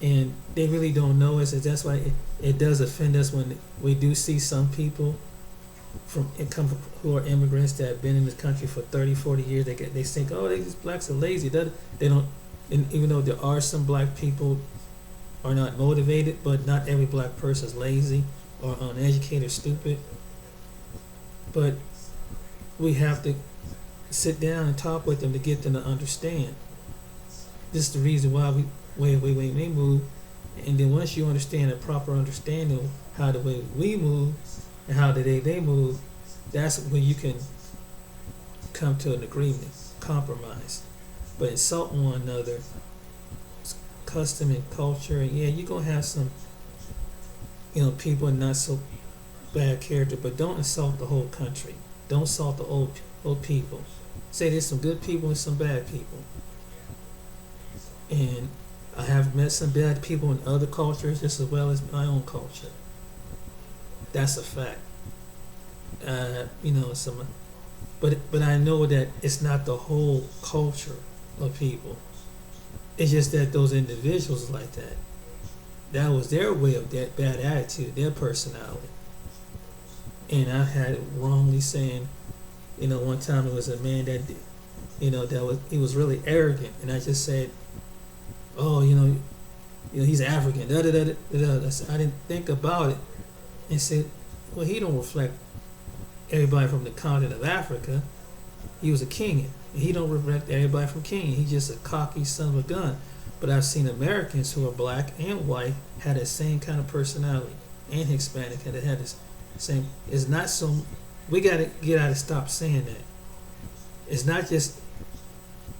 And they really don't know us, and that's why it does offend us when we do see some people who are immigrants that have been in this country for 30, 40 years. They think, oh, these blacks are lazy. They don't, and even though there are some black people are not motivated, but not every black person is lazy or uneducated or stupid. But we have to sit down and talk with them to get them to understand. This is the reason why we move. And then once you understand a proper understanding of how the way we move and how they move, that's when you can come to an agreement, compromise. But insulting one another, custom and culture, and you're gonna have some, people not so bad character, but don't insult the whole country. Don't insult the old people. Say there's some good people and some bad people. And I have met some bad people in other cultures just as well as my own culture. That's a fact. But I know that it's not the whole culture of people. It's just that those individuals like that. That was their way of that bad attitude, their personality. And I had it wrongly saying, one time it was a man that he was really arrogant, and I just said, oh, he's African. Da, da, da, da, da. I didn't think about it and said, well, he don't reflect everybody from the continent of Africa. He was a Kenyan. And he don't reflect everybody from Kenya. He's just a cocky son of a gun. But I've seen Americans who are black and white had that same kind of personality, and Hispanic had this same. It's not so. We got to get out of stop saying that. It's not just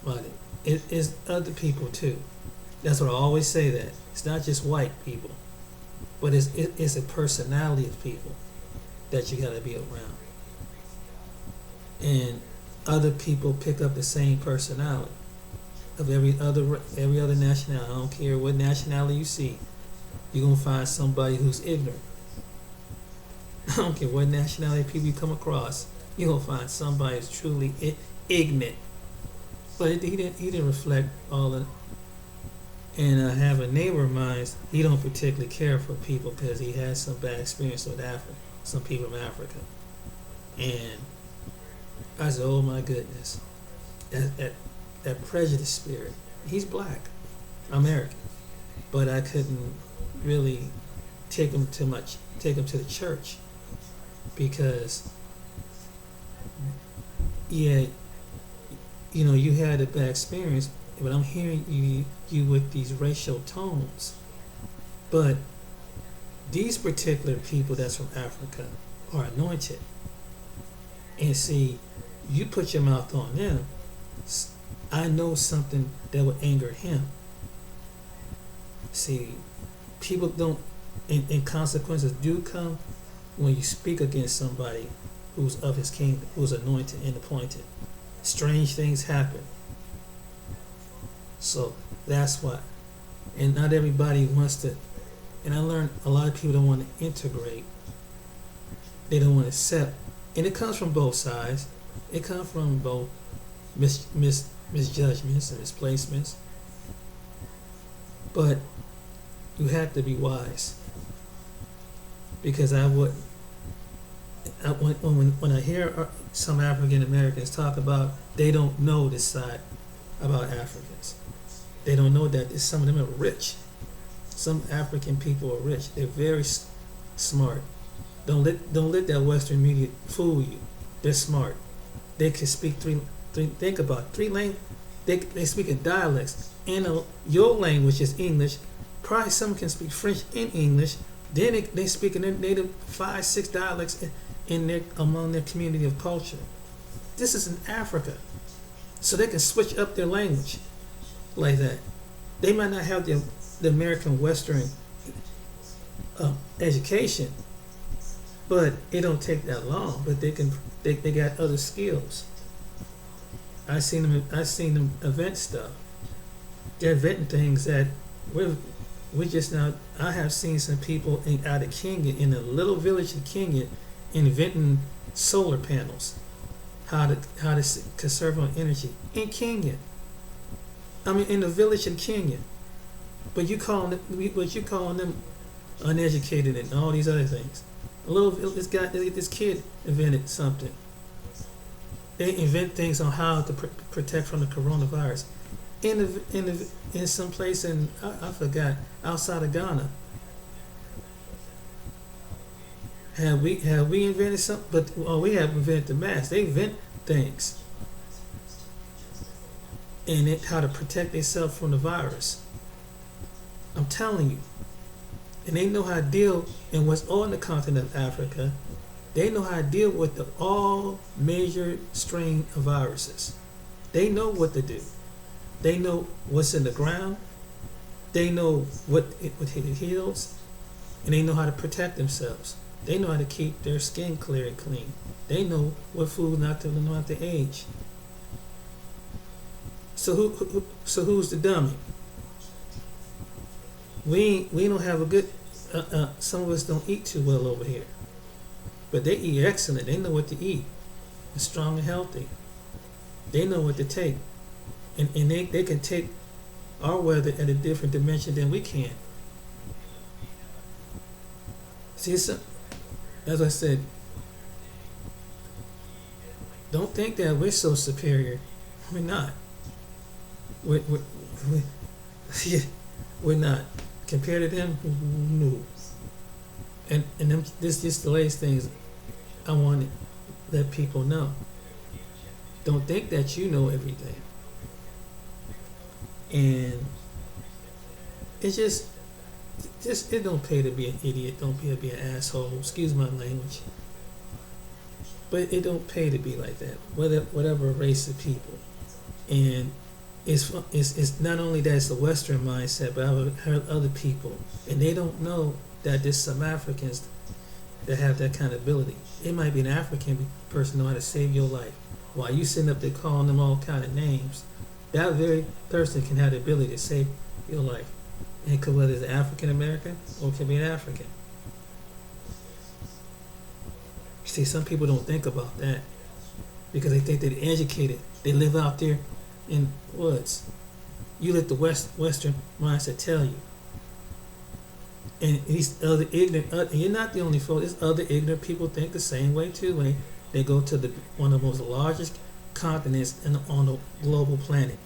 money. It's other people too. That's what I always say. That it's not just white people, but it's a personality of people that you got to be around, and other people pick up the same personality of every other nationality. I don't care what nationality you see, you're gonna find somebody who's ignorant. I don't care what nationality people you come across, you're gonna find somebody who's truly ignorant. But he didn't reflect all of it. And I have a neighbor of mine. He don't particularly care for people because he has some bad experience with some people from Africa. And I said, oh my goodness, that prejudice spirit. He's black, American, but I couldn't really take him to the church because, yeah, you had a bad experience, but I'm hearing you with these racial tones. But these particular people that's from Africa are anointed, and see, you put your mouth on them. I know something that would anger him. See, people don't, and consequences do come when you speak against somebody who's of his kingdom, who's anointed and appointed. Strange things happen. So that's why. And not everybody wants to, and I learned a lot of people don't want to integrate. They don't want to accept. And it comes from both sides. It comes from both misjudgments and misplacements. But you have to be wise. Because when I hear some African Americans talk about, they don't know this side about Africans. They don't know that some of them are rich. Some African people are rich. They're very smart. Don't let that Western media fool you. They're smart. They can speak three languages. They speak in dialects. And your language is English. Probably some can speak French and English. Then they speak in their native 5-6 dialects among their community of culture. This is in Africa, so they can switch up their language like that. They might not have the American Western education, but it don't take that long. But they got other skills. I seen them invent stuff. They're inventing things that we just now. I have seen some people out of Kenya, in a little village in Kenya, inventing solar panels, how to conserve on energy in Kenya. I mean, in the village in Kenya, but you calling them uneducated and all these other things. This kid invented something. They invent things on how to protect from the coronavirus in some place I forgot, outside of Ghana. Have we invented something? But we have invented the mask. They invent things and how to protect themselves from the virus. I'm telling you. And they know how to deal in what's on the continent of Africa. They know how to deal with all major strain of viruses. They know what to do. They know what's in the ground. They know what it heals. And they know how to protect themselves. They know how to keep their skin clear and clean. They know what food not to age. So who's the dummy? We don't have a good. Some of us don't eat too well over here, but they eat excellent. They know what to eat. They're strong and healthy. They know what to take, and they can take our weather at a different dimension than we can. See, as I said, don't think that we're so superior We're not. We yeah, we're not. Compared to them, no. And them, this just the latest things I want to let people know. Don't think that you know everything. And it just it don't pay to be an idiot. Don't pay to be an asshole. Excuse my language. But it don't pay to be like that. Whatever race of people. And it's not only that it's the Western mindset, but I've heard other people, and they don't know that there's some Africans that have that kind of ability. It might be an African person know how to save your life, while you sitting up there calling them all kind of names. That very person can have the ability to save your life. And it could, whether it's African American or it could be an African. See, some people don't think about that because they think they're educated. They live out there in the woods. You let the Western mindset tell you. And these other ignorant, you're not the only folk. There's other ignorant people think the same way too. When they go to one of the most largest continents on the global planet,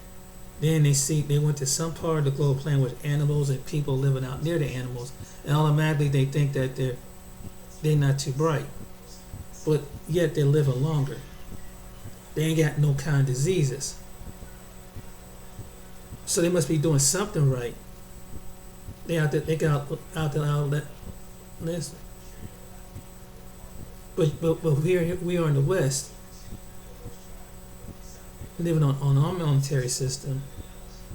then they went to some part of the global planet with animals and people living out near the animals, and automatically they think that they're not too bright, but yet they're living longer. They ain't got no kind of diseases, so they must be doing something right. They out there, they got out there. Listen, but we are in the West, living on our military system,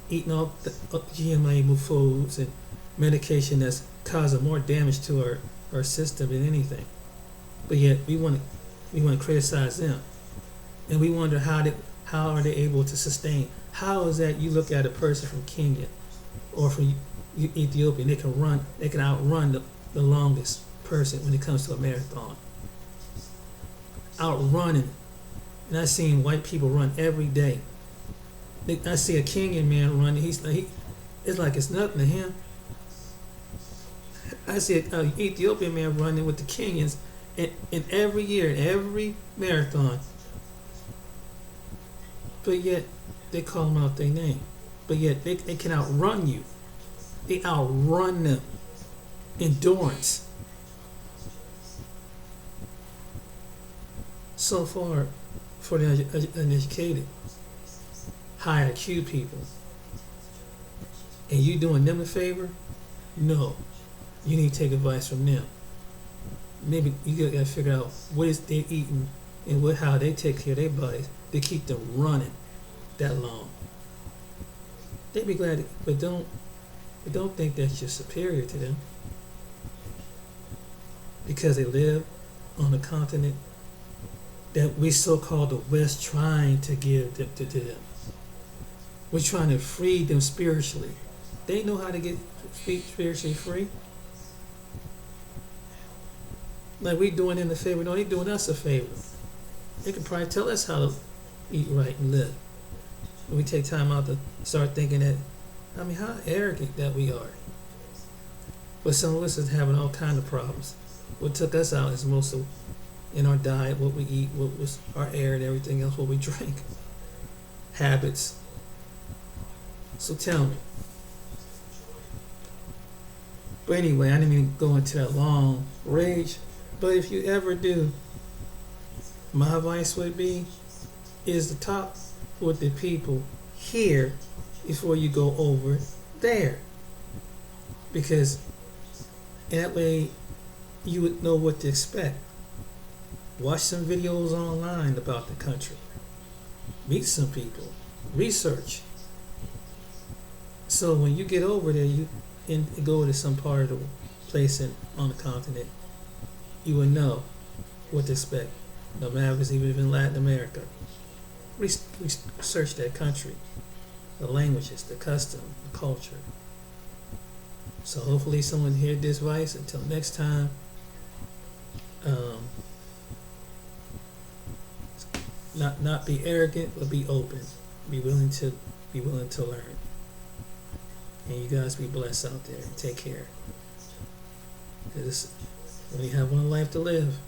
eating all the GMO foods and medication that's causing more damage to our system than anything. But yet we want to criticize them, and we wonder how are they able to sustain? How is that you look at a person from Kenya or from Ethiopia, and they can outrun the longest person when it comes to a marathon. Outrunning. And I've seen white people run every day. I see a Kenyan man run. It's like it's nothing to him. I see an Ethiopian man running with the Kenyans in every year, in every marathon. But yet they call them out their name. But yet they can outrun you. They outrun them. Endurance. So far, for the uneducated, high IQ people, and you doing them a favor? No. You need to take advice from them. Maybe you gotta figure out what is they eating and how they take care of their bodies to keep them running that long. They'd be glad, but don't think that you're superior to them because they live on a continent that we so-called the West trying to give to them. We're trying to free them spiritually. They know how to get spiritually free. Like we doing them a favor, no, they doing us a favor. They can probably tell us how to eat right and live. When we take time out to start thinking that, how arrogant that we are. But some of us is having all kind of problems. What took us out is most of in our diet, what we eat, what was our air and everything else, what we drink. Habits. So tell me. But anyway, I didn't even go into that long rage. But if you ever do, my advice would be is to talk with the people here before you go over there. Because that way you would know what to expect. Watch some videos online about the country. Meet some people. Research. So when you get over there, you go to some part of the place on the continent, you will know what to expect. No matter if it's even in Latin America. Research that country. The languages, the custom, the culture. So hopefully someone heard this advice. Until next time, not be arrogant, but be open. Be willing to learn. And you guys be blessed out there. Take care. Because we only have one life to live.